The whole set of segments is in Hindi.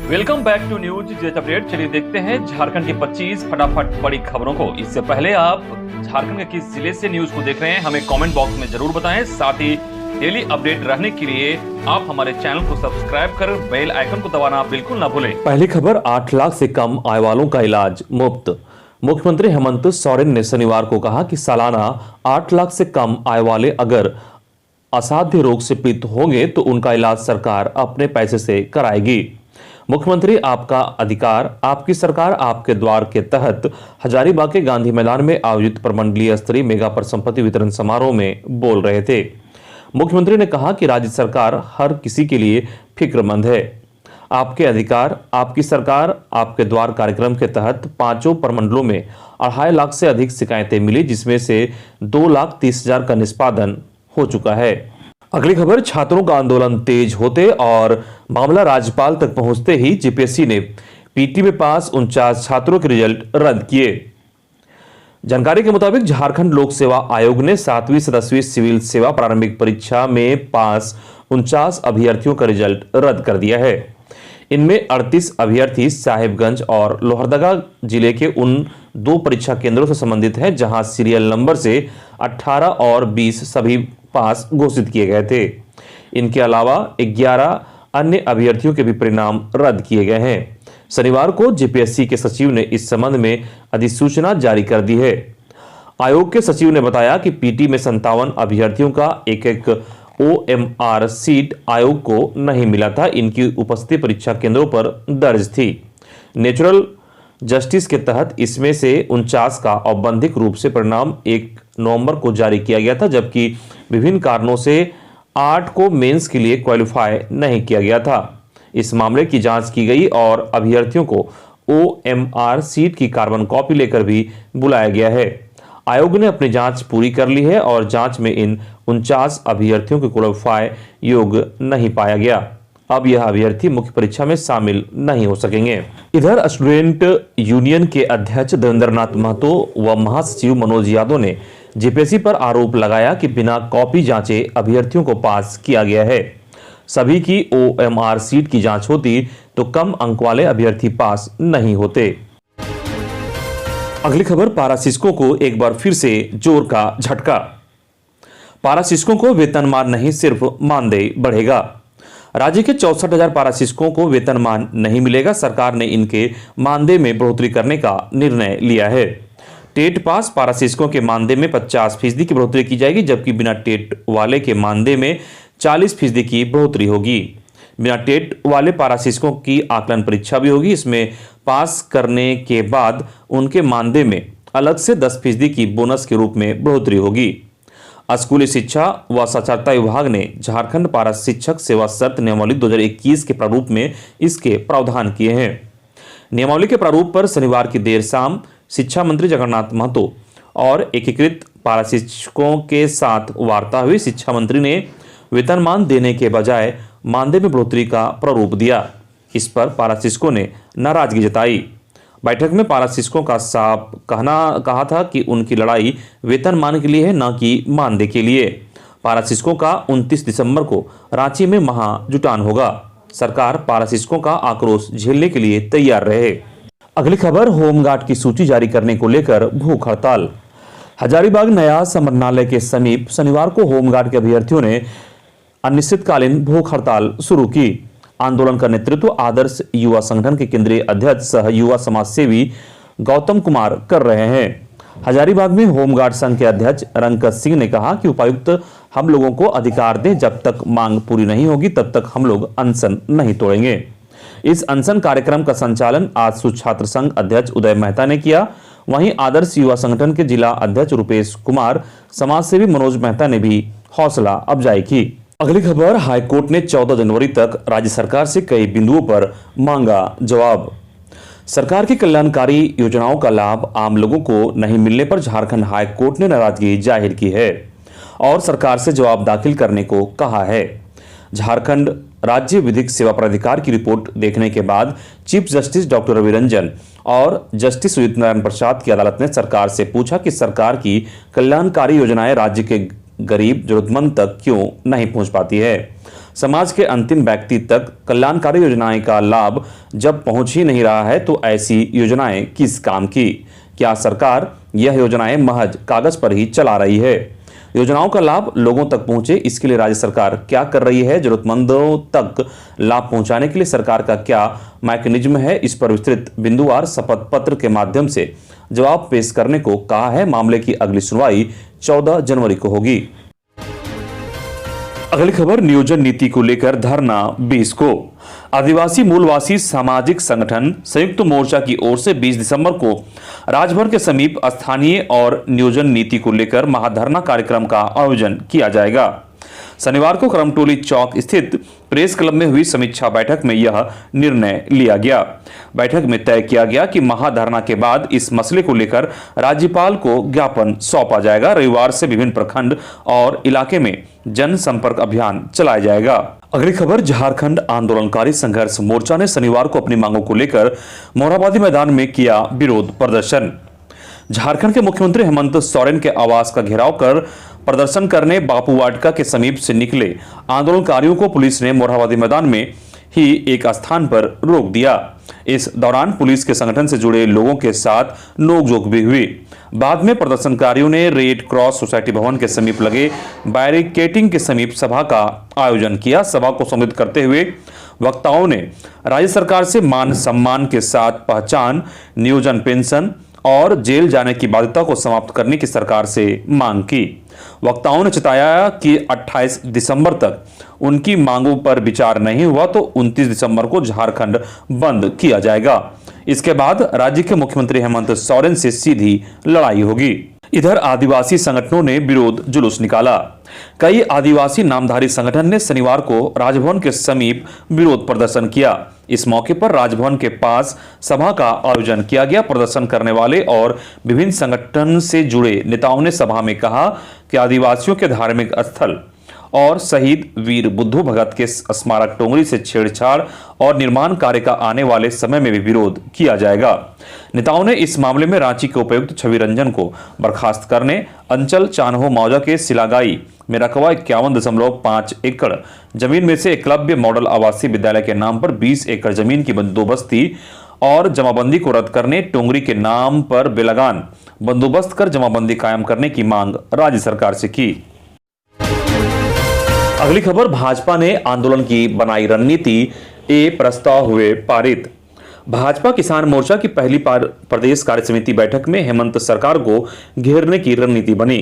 Welcome back to news jet update. चलिए देखते हैं झारखंड की 25 फटाफट बड़ी खबरों को। इससे पहले आप झारखंड के किस जिले से न्यूज को देख रहे हैं हमें कमेंट बॉक्स में जरूर बताएं। साथ ही डेली अपडेट रहने के लिए आप हमारे चैनल को सब्सक्राइब कर बेल आइकन को दबाना बिल्कुल ना भूलें। पहली खबर, 8 लाख से कम आय वालों का इलाज मुफ्त। मुख्यमंत्री हेमंत सोरेन ने शनिवार को कहा कि सालाना 8 लाख से कम आय वाले अगर असाध्य रोग से पीड़ित होंगे तो उनका इलाज सरकार अपने पैसे से कराएगी। मुख्यमंत्री आपका अधिकार आपकी सरकार आपके द्वार के तहत हजारीबाग के गांधी मैदान में आयोजित प्रमंडलीय स्तरीय मेगा परिसंपत्ति वितरण समारोह में बोल रहे थे। मुख्यमंत्री ने कहा कि राज्य सरकार हर किसी के लिए फिक्रमंद है। आपके अधिकार आपकी सरकार आपके द्वार कार्यक्रम के तहत 5 प्रमंडलों में 2.5 लाख से अधिक शिकायतें मिली, जिसमें से 2,30,000 का निष्पादन हो चुका है। अगली खबर, छात्रों का आंदोलन तेज होते और मामला राज्यपाल तक पहुंचते ही जेपीएससी ने पीटी में पास 49 छात्रों के रिजल्ट रद्द किए। जानकारी के मुताबिक झारखंड लोक सेवा आयोग ने 7वीं से 10वीं सिविल सेवा प्रारंभिक परीक्षा में पास 49 अभ्यर्थियों का रिजल्ट रद्द कर दिया है। इनमें 38 अभ्यर्थी साहिबगंज और लोहरदगा जिले के उन 2 परीक्षा केंद्रों से संबंधित हैं जहां सीरियल नंबर से 18 और 20 सभी पास घोषित किए गए थे। इनके अलावा 11 अन्य अभ्यर्थियों के भी परिणाम रद्द किए गए हैं। शनिवार को जेपीएससी के सचिव ने इस संबंध में अधिसूचना जारी कर दी है। आयोग के सचिव ने बताया कि पीटी में 57 अभ्यर्थियों का एक ओएमआर सीट आयोग को नहीं मिला था। इनकी उपस्थिति परीक्षा केंद्रों पर दर्ज थी। नेचुरल जस्टिस के तहत इसमें से 49 का औपबंधिक रूप से परिणाम 1 नवंबर को जारी किया गया था, जबकि विभिन्न कारणों से 8 को मेंस के लिए क्वालिफाई नहीं किया गया था। इस मामले की जांच की गई और अभ्यर्थियों को ओएमआर सीट की कार्बन कॉपी लेकर भी बुलाया गया है। आयोग ने अपनी जांच पूरी कर ली है और जांच में इन 49 अभ्यर्थियों के क्वालिफाई योग्य नहीं पाया गया। अब यह अभ्यर्थी मुख्य परीक्षा में शामिल नहीं हो सकेंगे। इधर स्टूडेंट यूनियन के अध्यक्ष देवेंद्रनाथ महतो व महासचिव मनोज यादव ने जेपीएससी पर आरोप लगाया कि बिना कॉपी जांचे अभ्यर्थियों को पास किया गया है। सभी की ओएमआर सीट की जांच होती तो कम अंक वाले अभ्यर्थी पास नहीं होते। अगली खबर, पारा शिक्षकों को एक बार फिर से जोर का झटका। पारा शिक्षकों को वेतनमान नहीं सिर्फ मानदेय बढ़ेगा। राज्य के 64,000 पारा शिक्षकों को वेतनमान नहीं मिलेगा। सरकार ने इनके मानदेय में बढ़ोतरी करने का निर्णय लिया है। टेट पास पारा शिक्षकों के मानदेय में 50% की बढ़ोतरी की जाएगी, जबकि बिना टेट वाले के मानदेय में 40% की बढ़ोतरी होगी। बिना टेट वाले पारा शिक्षकों की आकलन परीक्षा भी होगी। इसमें पास करने के बाद उनके मानदेय में अलग से 10% की बोनस के रूप में बढ़ोतरी होगी। स्कूली शिक्षा व साक्षरता विभाग ने झारखंड पारा शिक्षक सेवा शर्त नियमावली 2021 के प्रारूप में इसके प्रावधान किए हैं। नियमावली के प्रारूप पर शनिवार की देर शाम शिक्षा मंत्री जगन्नाथ महतो और एकीकृत पारा शिक्षकों के साथ वार्ता हुई। शिक्षा मंत्री ने वेतनमान देने के बजाय मानदेय में बढ़ोतरी का प्रारूप दिया। इस पर पारा शिक्षकों ने नाराजगी जताई। बैठक में पारा शिक्षकों का साफ कहा था कि उनकी लड़ाई वेतनमान के लिए है, न कि मानदेय के लिए। पारा शिक्षकों का 29 दिसंबर को रांची में महाजुटान होगा। सरकार पारा शिक्षकों का आक्रोश झेलने के लिए तैयार रहे। अगली खबर, होमगार्ड की सूची जारी करने को लेकर भूख हड़ताल। हजारीबाग नया समरनालय के समीप शनिवार को होमगार्ड के अभ्यर्थियों ने अनिश्चितकालीन भूख हड़ताल शुरू की। आंदोलन का नेतृत्व आदर्श युवा संगठन के केंद्रीय अध्यक्ष सह युवा समाज सेवी गौतम कुमार कर रहे हैं। हजारीबाग में होमगार्ड संघ के अध्यक्ष रंकत सिंह ने कहा कि उपायुक्त हम लोगों को अधिकार दें, जब तक मांग पूरी नहीं होगी तब तक हम लोग अनशन नहीं तोड़ेंगे। इस अनशन कार्यक्रम का संचालन आजसू छात्र संघ अध्यक्ष उदय मेहता ने किया। वहीं आदर्श युवा संगठन के जिला अध्यक्ष रुपेश कुमार, समाजसेवी मनोज मेहता ने भी हौसला अफजाई की। अगली खबर, हाईकोर्ट ने 14 जनवरी तक राज्य सरकार से कई बिंदुओं पर मांगा जवाब। सरकार की कल्याणकारी योजनाओं का लाभ आम लोगों को नहीं मिलने पर झारखंड हाईकोर्ट ने नाराजगी जाहिर की है और सरकार से जवाब दाखिल करने को कहा है। झारखंड राज्य विधिक सेवा प्राधिकार की रिपोर्ट देखने के बाद chief justice doctor Ravi Ranjan और जस्टिस सुजीत नारायण प्रसाद की अदालत ने सरकार से पूछा कि सरकार की कल्याणकारी योजनाएं राज्य के गरीब जरूरतमंद तक क्यों नहीं पहुंच पाती है। समाज के अंतिम व्यक्ति तक कल्याणकारी योजनाएं का लाभ जब पहुंच ही नहीं रहा है तो ऐसी योजनाएं किस काम की? क्या सरकार यह योजनाएं महज कागज पर ही चला रही है? योजनाओं का लाभ लोगों तक पहुंचे, इसके लिए राज्य सरकार क्या कर रही है? जरूरतमंदों तक लाभ पहुंचाने के लिए सरकार का क्या मैकेनिज्म है? इस पर विस्तृत बिंदुवार शपथ पत्र के माध्यम से जवाब पेश करने को कहा है। मामले की अगली सुनवाई 14 जनवरी को होगी। अगली खबर, नियोजन नीति को लेकर धरना 20 को। आदिवासी मूलवासी सामाजिक संगठन संयुक्त मोर्चा की ओर से 20 दिसंबर को राजभवन के समीप स्थानीय और नियोजन नीति को लेकर महाधरना कार्यक्रम का आयोजन किया जाएगा। शनिवार को करमटोली चौक स्थित प्रेस क्लब में हुई समीक्षा बैठक में यह निर्णय लिया गया। बैठक में तय किया गया कि महाधरना के बाद इस मसले को लेकर राज्यपाल को ज्ञापन सौंपा जाएगा। रविवार से विभिन्न प्रखंड और इलाके में जनसंपर्क अभियान चलाया जाएगा। अगली खबर, झारखंड आंदोलनकारी संघर्ष मोर्चा ने शनिवार को अपनी मांगों को लेकर मोरहाबादी मैदान में किया विरोध प्रदर्शन। झारखंड के मुख्यमंत्री हेमंत सोरेन के आवास का घेराव कर प्रदर्शन करने बापू वाटिका के समीप से निकले आंदोलनकारियों को पुलिस ने मोरहाबादी मैदान में ही एक स्थान पर रोक दिया। इस दौरान पुलिस के संगठन से जुड़े लोगों के साथ नोकझोंक भी हुई। बाद में प्रदर्शनकारियों ने रेड क्रॉस सोसाइटी भवन के समीप लगे बैरिकेडिंग के समीप सभा का आयोजन किया। सभा को संबोधित करते हुए वक्ताओं ने राज्य सरकार से मान सम्मान के साथ पहचान, नियोजन पेंशन और जेल जाने की बाध्यता को समाप्त करने की सरकार से मांग की। वक्ताओं ने चिताया कि 28 दिसंबर तक उनकी मांगों पर विचार नहीं हुआ तो 29 दिसंबर को झारखंड बंद किया जाएगा। इसके बाद राज्य के मुख्यमंत्री हेमंत सोरेन से सीधी लड़ाई होगी। इधर आदिवासी संगठनों ने विरोध जुलूस निकाला। कई आदिवासी नामधारी संगठन ने शनिवार को राजभवन के समीप विरोध प्रदर्शन किया। इस मौके पर राजभवन के पास सभा का आयोजन किया गया। प्रदर्शन करने वाले और विभिन्न संगठन से जुड़े नेताओं ने सभा में कहा कि आदिवासियों के धार्मिक स्थल और शहीद वीर बुद्धू भगत के स्मारक टोंगरी से छेड़छाड़ और निर्माण कार्य का आने वाले समय में भी विरोध किया जाएगा। नेताओं ने इस मामले में रांची के उपायुक्त छवि रंजन को बर्खास्त करने, अंचल चान्हो मौजा के सिलागाई में रकबा 51.5 एकड़ जमीन में से एकलव्य मॉडल आवासीय विद्यालय के नाम पर 20 एकड़ जमीन की बंदोबस्ती और जमाबंदी को रद्द करने, टोंगरी के नाम पर बेलगान बंदोबस्त कर जमाबंदी कायम करने की मांग राज्य सरकार से की। अगली खबर, भाजपा ने आंदोलन की बनाई रणनीति, ए प्रस्ताव हुए पारित। भाजपा किसान मोर्चा की पहली प्रदेश कार्य समिति बैठक में हेमंत सरकार को घेरने की रणनीति बनी।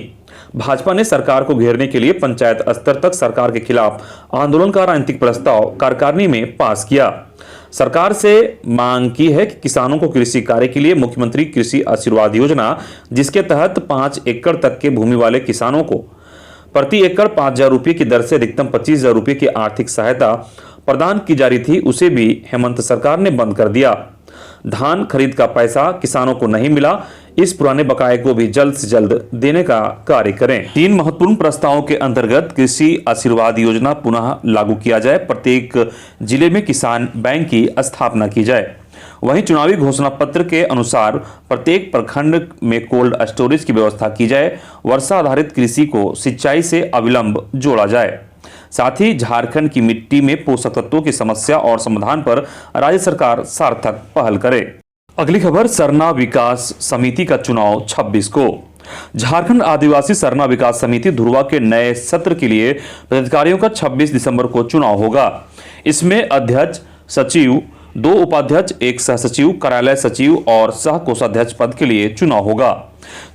भाजपा ने सरकार को घेरने के लिए पंचायत स्तर तक सरकार के खिलाफ आंदोलन का राजनीतिक प्रस्ताव कार्यकारिणी में पास किया। सरकार से मांग की है कि किसानों को कृषि कार्य के लिए मुख्यमंत्री कृषि आशीर्वाद योजना, जिसके तहत 5 एकड़ तक के भूमि वाले किसानों को प्रति एकड़ 5,000 रुपये की दर से अधिकतम 25,000 रुपये की आर्थिक सहायता प्रदान की जा रही थी, उसे भी हेमंत सरकार ने बंद कर दिया। धान खरीद का पैसा किसानों को नहीं मिला, इस पुराने बकाये को भी जल्द से जल्द देने का कार्य करें। 3 महत्वपूर्ण प्रस्तावों के अंतर्गत कृषि आशीर्वाद योजना पुनः लागू किया जाए, प्रत्येक जिले में किसान बैंक की स्थापना की जाए। वहीं चुनावी घोषणा पत्र के अनुसार प्रत्येक प्रखंड में कोल्ड स्टोरेज की व्यवस्था की जाए, वर्षा आधारित कृषि को सिंचाई से अविलंब जोड़ा जाए। साथ ही झारखंड की मिट्टी में पोषक तत्वों की समस्या और समाधान पर राज्य सरकार सार्थक पहल करे। अगली खबर, सरना विकास समिति का चुनाव 26 को। झारखंड आदिवासी सरना विकास समिति धुरवा के नए सत्र के लिए पदाधिकारियों का 26 दिसंबर को चुनाव होगा। इसमें अध्यक्ष, सचिव, 2 उपाध्यक्ष, 1 सह सचिव, कार्यालय सचिव और सह कोषाध्यक्ष पद के लिए चुनाव होगा।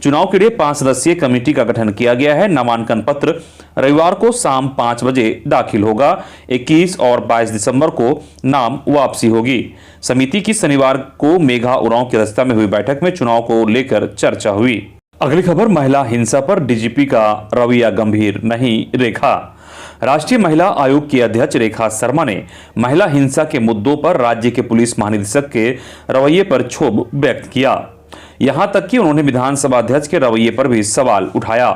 चुनाव के लिए 5 सदस्यीय कमेटी का गठन किया गया है। नामांकन पत्र रविवार को शाम 5 बजे दाखिल होगा। 21 और 22 दिसंबर को नाम वापसी होगी। समिति की शनिवार को मेघा उरांव की अध्यक्षता में हुई बैठक में चुनाव को लेकर चर्चा हुई। अगली खबर, महिला हिंसा पर डीजीपी का रवैया गंभीर नहीं, रेखा। राष्ट्रीय महिला आयोग की अध्यक्ष रेखा शर्मा ने महिला हिंसा के मुद्दों पर राज्य के पुलिस महानिदेशक के रवैये पर क्षोभ व्यक्त किया। यहां तक कि उन्होंने विधानसभा अध्यक्ष के रवैये पर भी सवाल उठाया।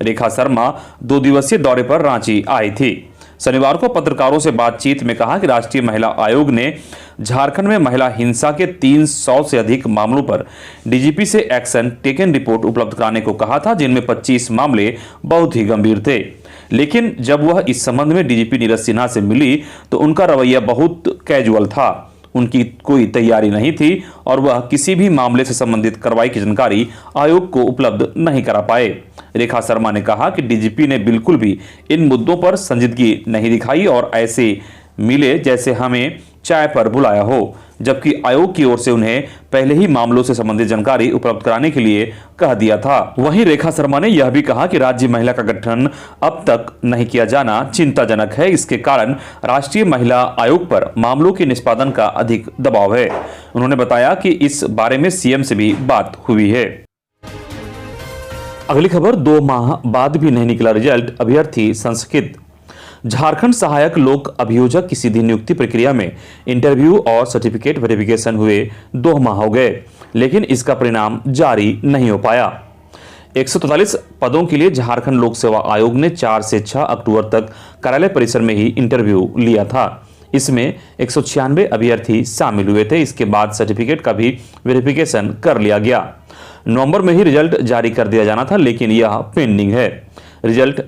रेखा शर्मा 2 दिवसीय दौरे पर रांची आई थी। शनिवार को पत्रकारों से बातचीत में कहा कि राष्ट्रीय महिला आयोग ने झारखंड में महिला हिंसा के 300 से अधिक मामलों पर डीजीपी से एक्शन टेकन रिपोर्ट उपलब्ध कराने को कहा था, जिनमें 25 मामले बहुत ही गंभीर थे। लेकिन जब वह इस संबंध में डीजीपी नीरज सिन्हा से मिली तो उनका रवैया बहुत कैजुअल था। उनकी कोई तैयारी नहीं थी और वह किसी भी मामले से संबंधित कार्रवाई की जानकारी आयोग को उपलब्ध नहीं करा पाए। रेखा शर्मा ने कहा कि डीजीपी ने बिल्कुल भी इन मुद्दों पर संजीदगी नहीं दिखाई और ऐसे मिले जैसे हमें चाय पर बुलाया हो, जबकि आयोग की ओर से उन्हें पहले ही मामलों से संबंधित जानकारी उपलब्ध कराने के लिए कह दिया था। वहीं रेखा शर्मा ने यह भी कहा कि राज्य महिला का गठन अब तक नहीं किया जाना चिंताजनक है। इसके कारण राष्ट्रीय महिला आयोग पर मामलों के निष्पादन का अधिक दबाव है। उन्होंने बताया कि इस बारे में सीएम से भी बात हुई है। अगली खबर, 2 माह बाद भी नहीं निकला रिजल्ट, अभ्यर्थी संशयित। झारखंड सहायक लोक अभियोजक की सीधी नियुक्ति प्रक्रिया में इंटरव्यू और सर्टिफिकेट वेरिफिकेशन हुए 2 माह हो गए, लेकिन इसका परिणाम जारी नहीं हो पाया। 143 पदों के लिए झारखंड लोक सेवा आयोग ने 4 से 6 अक्टूबर तक कार्यालय परिसर में ही इंटरव्यू लिया था। इसमें 196 अभ्यर्थी शामिल हुए थे। इसके बाद सर्टिफिकेट का भी वेरिफिकेशन कर लिया गया। नवंबर में ही रिजल्ट जारी कर दिया जाना था, लेकिन यह पेंडिंग है। रिजल्ट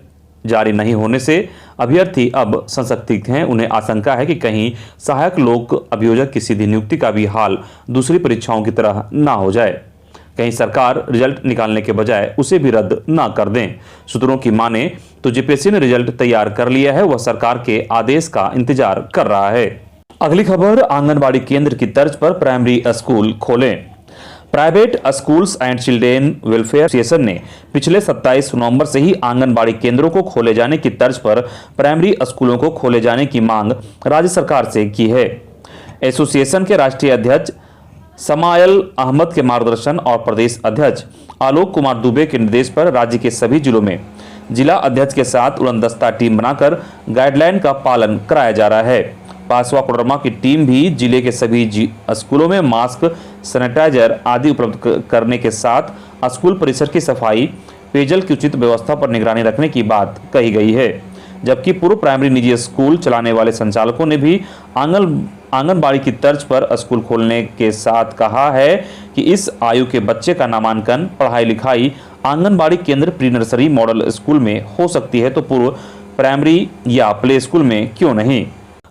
जारी नहीं होने से अभ्यर्थी अब संशयित हैं। उन्हें आशंका है कि कहीं सहायक लोक अभियोजक की सीधी नियुक्ति का भी हाल दूसरी परीक्षाओं की तरह ना हो जाए। कहीं सरकार रिजल्ट निकालने के बजाय उसे भी रद्द ना कर दें। सूत्रों की माने तो जेपीएससी ने रिजल्ट तैयार कर लिया है, वह सरकार के आदेश का इंतजार कर रहा है। अगली खबर, आंगनबाड़ी केंद्र की तर्ज पर प्राइमरी स्कूल खोलें। Private schools and children welfare association ने पिछले 27 नवंबर से ही आंगनबाड़ी केंद्रों को खोले जाने की तर्ज पर प्राइमरी स्कूलों को खोले जाने की मांग राज्य सरकार से की है। एसोसिएशन के राष्ट्रीय अध्यक्ष समायल अहमद के मार्गदर्शन और प्रदेश अध्यक्ष आलोक कुमार दुबे के निर्देश पर राज्य के सभी जिलों में जिला अध्यक्ष के साथ उड़नदस्ता टीम बनाकर गाइडलाइन का पालन कराया जा रहा है। पासवा कोडरमा की टीम भी जिले के सभी स्कूलों में मास्क, सैनिटाइजर आदि उपलब्ध करने के साथ स्कूल परिसर की सफाई, पेयजल की उचित व्यवस्था पर निगरानी रखने की बात कही गई है। जबकि पूर्व प्राइमरी निजी स्कूल चलाने वाले संचालकों ने भी आंगनबाड़ी की तर्ज पर स्कूल खोलने के साथ कहा है कि इस आयु के बच्चे का नामांकन, पढ़ाई लिखाई आंगनबाड़ी केंद्र प्री नर्सरी मॉडल स्कूल में हो सकती है तो पूर्व प्राइमरी या प्ले स्कूल में क्यों नहीं।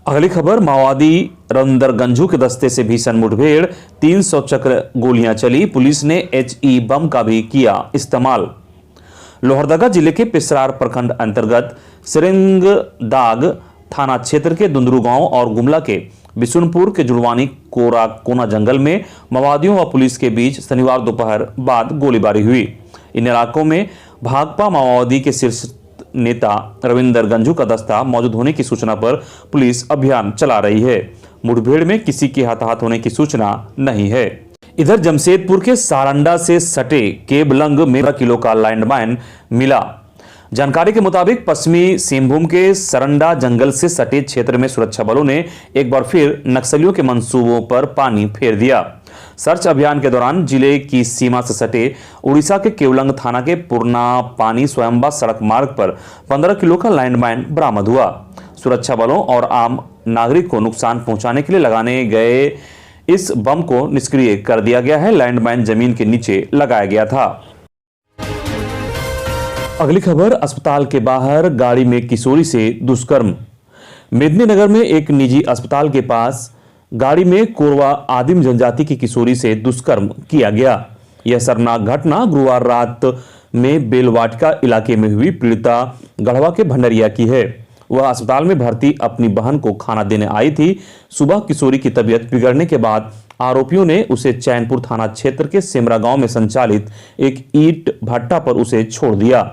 अगली खबर, माओवादी रविंदर गंझू के दस्ते से भीषण मुठभेड़, 300 चक्र गोलियां चली, पुलिस ने HE बम का भी किया इस्तेमाल। लोहरदगा जिले के पिसरार प्रखंड अंतर्गत सिरंगदाग थाना क्षेत्र के दुंदरू गांव और गुमला के बिशुनपुर के जुड़वानी कोना जंगल में माओवादियों व पुलिस के बीच शनिवार दोपहर बाद गोलीबारी हुई। इन इलाकों में भाकपा माओवादी के शीर्ष नेता रविंदर गंझू का दस्ता मौजूद होने की सूचना पर पुलिस अभियान चला रही है। मुठभेड़ में किसी के हताहत होने की सूचना नहीं है। इधर जमशेदपुर के सारंडा से सटे केबलंग में 15 किलो का लैंडमाइन मिला। जानकारी के मुताबिक पश्चिमी सिंहभूम के सरंडा जंगल से सटे क्षेत्र में सुरक्षा बलों ने एक बार फिर नक्सलियों के मंसूबों पर पानी फेर दिया। सर्च अभियान के दौरान जिले की सीमा से सटे उड़ीसा के केवलंग थाना के पुरना पानी स्वयंबा सड़क मार्ग पर 15 किलो का लैंडमाइन बरामद हुआ। सुरक्षा बलों और आम नागरिक को नुकसान पहुंचाने के लिए लगाने गए इस बम को निष्क्रिय कर दिया गया है। लैंडमाइन जमीन के नीचे लगाया गया था। अगली खबर, अस्पताल के बाहर गाड़ी में किशोरी से दुष्कर्म। मेदिनीनगर में एक निजी अस्पताल के पास गाड़ी में कोरवा आदिम जनजाति की किशोरी से दुष्कर्म किया गया। यह शर्मनाक घटना गुरुवार रात में बेलवाटिका इलाके में हुई। पीड़िता गढ़वा के भंडरिया की है। वह अस्पताल में भर्ती अपनी बहन को खाना देने आई थी। सुबह किशोरी की तबीयत बिगड़ने के बाद आरोपियों ने उसे चैनपुर थाना क्षेत्र के सिमरा गांव में संचालित एक ईंट भट्टा पर उसे छोड़ दिया।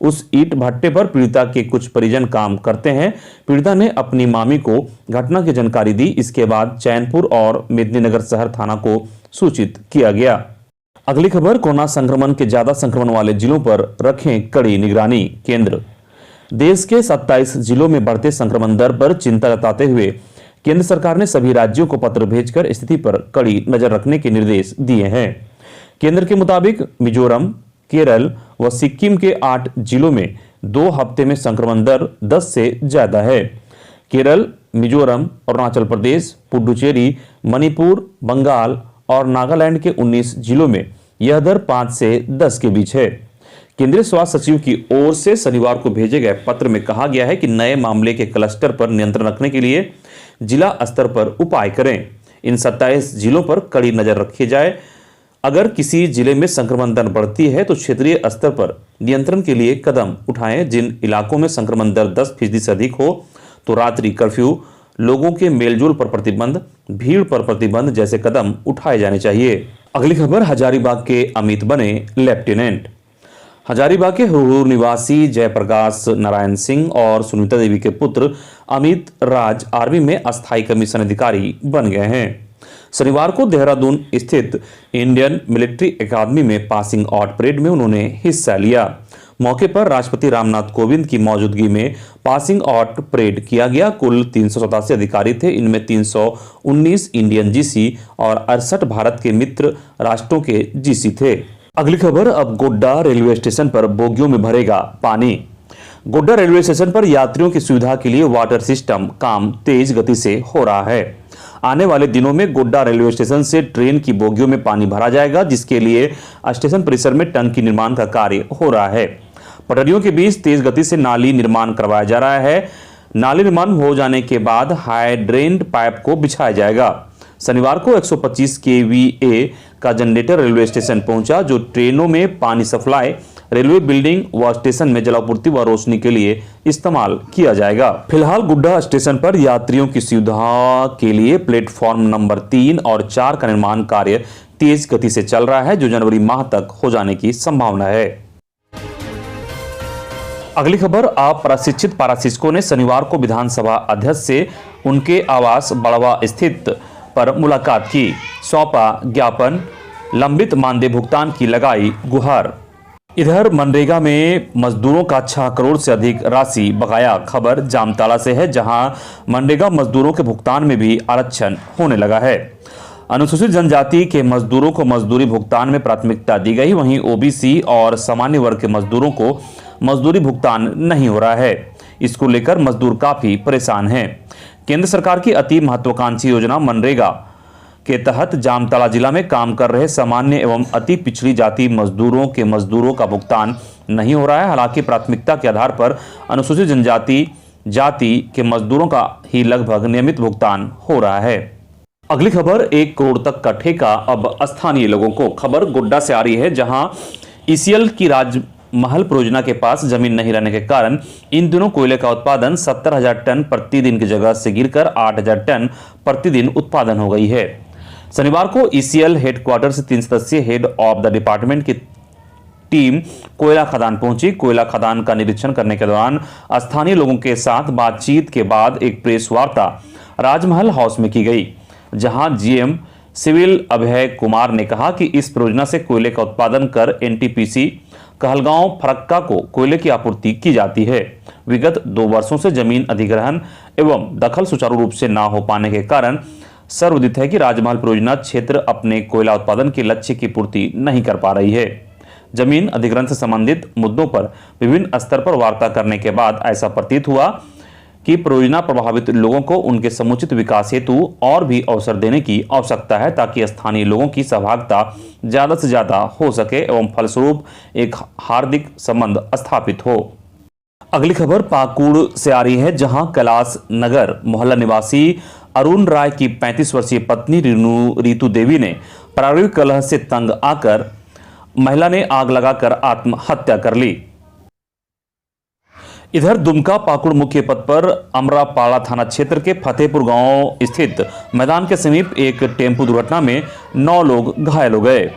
उस ईंट भट्टे पर पीड़िता के कुछ परिजन काम करते हैं। पीड़िता ने अपनी मामी को घटना की जानकारी दी। इसके बाद चैनपुर और मेदिनीनगर शहर थाना को सूचित किया गया। अगली खबर, कोरोना संक्रमण के ज्यादा संक्रमण वाले जिलों पर रखें कड़ी निगरानी। केंद्र देश के 27 जिलों में बढ़ते संक्रमण दर पर चिंता जताते हुए केंद्र सरकार ने सभी राज्यों को पत्र भेजकर स्थिति पर कड़ी नजर रखने के निर्देश दिए हैं। केंद्र के मुताबिक मिजोरम, केरल व सिक्किम के 8 जिलों में 2 हफ्ते में संक्रमण दर 10 से ज्यादा है। केरल, मिजोरम, अरुणाचल प्रदेश, पुडुचेरी, मणिपुर, बंगाल और नागालैंड के 19 जिलों में यह दर 5 से 10 के बीच है। केंद्रीय स्वास्थ्य सचिव की ओर से शनिवार को भेजे गए पत्र में कहा गया है कि नए मामले के क्लस्टर पर नियंत्रण रखने के लिए जिला स्तर पर उपाय करें। इन 27 जिलों पर कड़ी नजर रखी जाए। अगर किसी जिले में संक्रमण दर बढ़ती है तो क्षेत्रीय स्तर पर नियंत्रण के लिए कदम उठाएं। जिन इलाकों में संक्रमण दर 10% से अधिक हो तो रात्रि कर्फ्यू, लोगों के मेलजोल पर प्रतिबंध, भीड़ पर प्रतिबंध जैसे कदम उठाए जाने चाहिए। अगली खबर, हजारीबाग के अमित बने लेफ्टिनेंट। हजारीबाग के हुरूर निवासी जयप्रकाश नारायण सिंह और सुनीता देवी के पुत्र अमित राज आर्मी में अस्थायी कमीशन अधिकारी बन गए हैं। शनिवार को देहरादून स्थित इंडियन मिलिट्री अकादमी में पासिंग आउट परेड में उन्होंने हिस्सा लिया। मौके पर राष्ट्रपति रामनाथ कोविंद की मौजूदगी में पासिंग आउट परेड किया गया। कुल 387 अधिकारी थे। इनमें 319 इंडियन जीसी और 68 भारत के मित्र राष्ट्रों के जीसी थे। अगली खबर, अब गोड्डा रेलवे स्टेशन पर बोगियों में भरेगा पानी। गोड्डा रेलवे स्टेशन पर यात्रियों की सुविधा के लिए वाटर सिस्टम काम तेज गति से हो रहा है। आने वाले दिनों में गोड्डा रेलवे स्टेशन से ट्रेन की बोगियों में पानी भरा जाएगा, जिसके लिए स्टेशन परिसर में टंकी निर्माण का कार्य हो रहा है। पटरियों के बीच तेज गति से नाली निर्माण करवाया जा रहा है। नाली निर्माण हो जाने के बाद हाइड्रेंट पाइप को बिछाया जाएगा। शनिवार को 125 केवीए का जनरेटर रेलवे स्टेशन पहुंचा, जो ट्रेनों में पानी सप्लाई, रेलवे बिल्डिंग व स्टेशन में जलापूर्ति व रोशनी के लिए इस्तेमाल किया जाएगा। फिलहाल गोड्डा स्टेशन पर यात्रियों की सुविधा के लिए प्लेटफॉर्म नंबर 3 और 4 का निर्माण कार्य तेज गति से चल रहा है, जो जनवरी माह तक हो जाने की संभावना है। अगली खबर, आप प्रशिक्षित पाराशिक्षकों ने शनिवार को विधानसभा अध्यक्ष से उनके आवास बड़वा स्थित पर मुलाकात की। सौंपा ज्ञापन, लंबित मानदेय भुगतान की लगाई गुहार। इधर मनरेगा में मजदूरों का 6 करोड़ से अधिक राशि बकाया। खबर जामताड़ा से है, जहां मनरेगा मजदूरों के भुगतान में भी आरक्षण होने लगा है। अनुसूचित जनजाति के मजदूरों को मजदूरी भुगतान में प्राथमिकता दी गई, वहीं ओबीसी और सामान्य वर्ग के मजदूरों को मजदूरी भुगतान नहीं हो रहा है। इसको लेकर मजदूर काफी परेशान हैं। केंद्र सरकार की अति महत्वाकांक्षी योजना मनरेगा के तहत जामताड़ा जिला में काम कर रहे सामान्य एवं अति पिछड़ी जाति मजदूरों का भुगतान नहीं हो रहा है। हालांकि प्राथमिकता के आधार पर अनुसूचित जनजाति जाति के मजदूरों का ही लगभग नियमित भुगतान हो रहा है। अगली खबर, 1 करोड़ तक का ठेका अब स्थानीय लोगों को। खबर गोड्डा से आ रही है, जहां ईसीएल की राजमहल परियोजना के पास जमीन नहीं रहने के कारण इन दिनों कोयले का उत्पादन 70,000 टन प्रतिदिन की जगह से गिरकर 8,000 टन प्रतिदिन उत्पादन हो गई है। शनिवार को ईसीएल हेडक्वार्टर से 3 सदस्यीय हेड ऑफ द डिपार्टमेंट की टीम कोयला खदान पहुंची। कोयला खदान का निरीक्षण करने के दौरान स्थानीय लोगों के साथ बातचीत के बाद एक प्रेस वार्ता राजमहल हाउस में की गई, जहां जीएम सिविल अभय कुमार ने कहा कि इस परियोजना से कोयले का उत्पादन कर एनटीपीसी कहलगांव फरक्का को कोयले की आपूर्ति की जाती है। विगत 2 वर्षों से जमीन अधिग्रहण एवं दखल सुचारू रूप से न हो पाने के कारण सर्वविदित है कि राजमहल परियोजना क्षेत्र अपने कोयला उत्पादन के लक्ष्य की पूर्ति नहीं कर पा रही है। जमीन अधिग्रहण से संबंधित मुद्दों पर विभिन्न स्तर पर वार्ता करने के बाद ऐसा प्रतीत हुआ कि परियोजना प्रभावित लोगों को उनके समुचित विकास हेतु और भी अवसर देने की आवश्यकता है, ताकि स्थानीय लोगों की सहभागिता ज्यादा से ज्यादा हो सके एवं फलस्वरूप एक हार्दिक संबंध स्थापित हो। अगली खबर पाकुड़ से आ रही है, जहां कैलाश नगर मोहल्ला निवासी अरुण राय की 35 वर्षीय पत्नी रीतू देवी ने पारिवारिक कलह से तंग आकर महिला ने आग लगाकर आत्महत्या कर ली। इधर दुमका पाकुड़ मुख्य पथ पर अमरापाड़ा थाना क्षेत्र के फतेहपुर गांव स्थित मैदान के समीप एक टेम्पो दुर्घटना में 9 लोग घायल हो गए।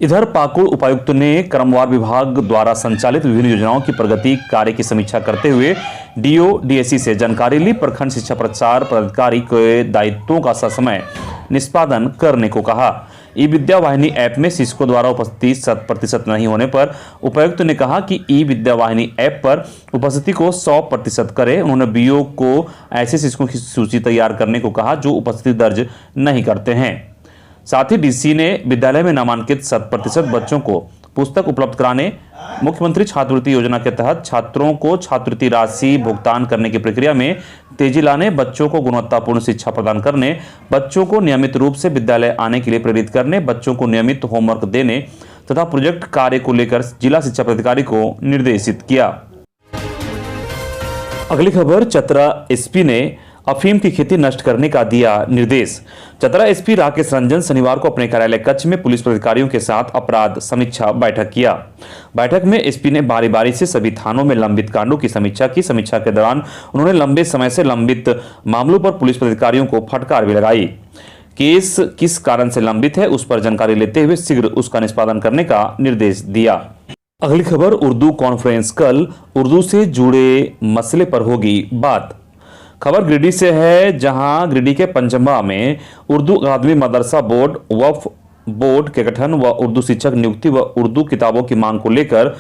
इधर पाकुड़ उपायुक्त ने क्रमवार विभाग द्वारा संचालित विभिन्न योजनाओं की प्रगति कार्य की समीक्षा करते हुए डीओ डीएससी से जानकारी ली। प्रखंड शिक्षा प्रचार पदाधिकारी के दायित्वों का ससमय निष्पादन करने को कहा। ई विद्या वाहिनी ऐप में शिक्षकों द्वारा उपस्थिति 100% नहीं होने पर उपायुक्त ने कहा कि ई विद्या वाहिनी ऐप पर उपस्थिति को 100% करें। उन्होंने बीओ को ऐसे शिक्षकों की सूची तैयार करने को कहा जो उपस्थिति दर्ज नहीं करते हैं। साथ ही डीसी ने विद्यालय में नामांकित 100% बच्चों को पुस्तक उपलब्ध कराने, मुख्यमंत्री छात्रवृत्ति योजना के तहत छात्रों को छात्रवृत्ति राशि भुगतान करने की प्रक्रिया में तेजी लाने, बच्चों को गुणवत्तापूर्ण शिक्षा प्रदान करने, बच्चों को नियमित रूप से विद्यालय आने के लिए प्रेरित करने, बच्चों को नियमित होमवर्क देने, तथा प्रोजेक्ट कार्य को लेकर जिला शिक्षा पदाधिकारी को निर्देशित किया। अगली खबर, चतरा एसपी ने अफीम की खेती नष्ट करने का दिया निर्देश। चतरा एसपी राकेश रंजन शनिवार को अपने कार्यालय कक्ष में पुलिस पदाधिकारियों के साथ अपराध समीक्षा बैठक किया। बैठक में एसपी ने बारी बारी से सभी थानों में लंबित कांडों की समीक्षा की। समीक्षा के दौरान उन्होंने लंबे समय से लंबित मामलों पर पुलिस पदाधिकारियों को फटकार भी लगाई। केस किस कारण से लंबित है उस पर जानकारी लेते हुए शीघ्र उसका निष्पादन करने का निर्देश दिया। अगली खबर, उर्दू कॉन्फ्रेंस, कल उर्दू से जुड़े मसले पर होगी बात। खबर गिरिडीह से है, जहां गिरिडीह के पंचंबा में उर्दू अकादमी मदरसा बोर्ड वक्फ बोर्ड के गठन व उर्दू शिक्षक नियुक्ति व उर्दू किताबों की मांग को लेकर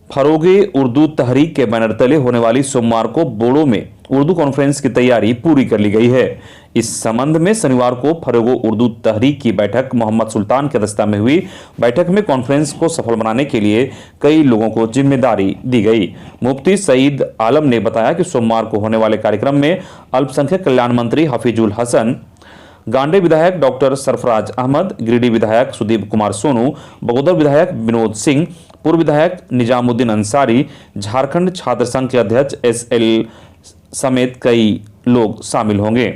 फरोगे उर्दू तहरीक के बैनर तले होने वाली सोमवार को बोड़ो में उर्दू कॉन्फ्रेंस की तैयारी पूरी कर ली गई है। इस संबंध में शनिवार को फरोगे उर्दू तहरीक की बैठक मोहम्मद सुल्तान की अध्यक्षता में हुई। बैठक में कॉन्फ्रेंस को सफल बनाने के लिए कई लोगों को जिम्मेदारी दी गई। मुफ्ती सईद आलम ने बताया कि सोमवार को होने वाले कार्यक्रम में अल्पसंख्यक कल्याण मंत्री हफीजुल हसन, गांडे विधायक डॉक्टर सरफराज अहमद, गिरिडीह विधायक सुदीप कुमार सोनू, बगोदर विधायक विनोद सिंह, पूर्व विधायक निजामुद्दीन अंसारी, झारखंड छात्र संघ के अध्यक्ष SL समेत कई लोग शामिल होंगे।